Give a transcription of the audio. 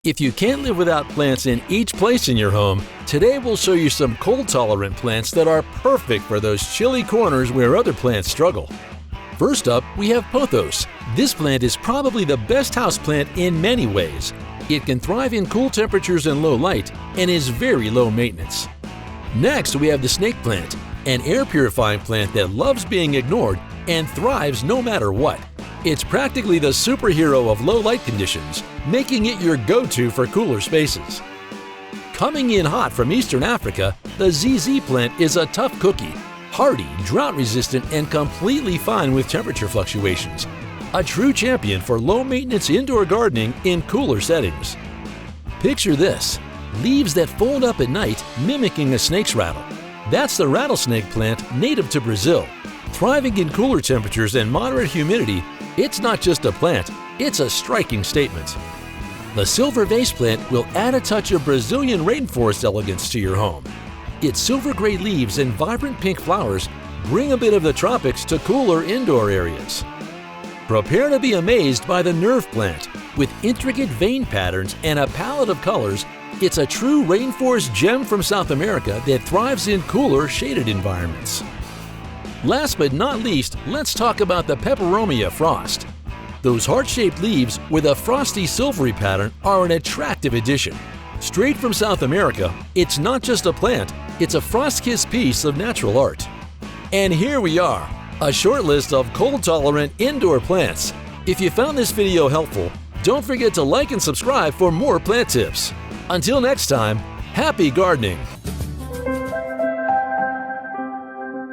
If you can't live without plants in each place in your home, today we'll show you some cold-tolerant plants that are perfect for those chilly corners where other plants struggle. First up, we have Pothos. This plant is probably the best houseplant in many ways. It can thrive in cool temperatures and low light, and is very low maintenance. Next, we have the snake plant, an air-purifying plant that loves being ignored and thrives no matter what. It's practically the superhero of low light conditions, making it your go-to for cooler spaces. Coming in hot from Eastern Africa, the ZZ plant is a tough cookie, hardy, drought-resistant, and completely fine with temperature fluctuations. A true champion for low-maintenance indoor gardening in cooler settings. Picture this: leaves that fold up at night, mimicking a snake's rattle. That's the rattlesnake plant, native to Brazil. Thriving in cooler temperatures and moderate humidity, it's not just a plant, it's a striking statement. The silver vase plant will add a touch of Brazilian rainforest elegance to your home. Its silver gray leaves and vibrant pink flowers bring a bit of the tropics to cooler indoor areas. Prepare to be amazed by the Nerf Plant. With intricate vein patterns and a palette of colors, it's a true rainforest gem from South America that thrives in cooler, shaded environments. Last but not least, let's talk about the Peperomia Frost. Those heart-shaped leaves with a frosty silvery pattern are an attractive addition. Straight from South America, it's not just a plant, it's a frost-kissed piece of natural art. And here we are, a short list of cold-tolerant indoor plants. If you found this video helpful, don't forget to like and subscribe for more plant tips. Until next time, happy gardening!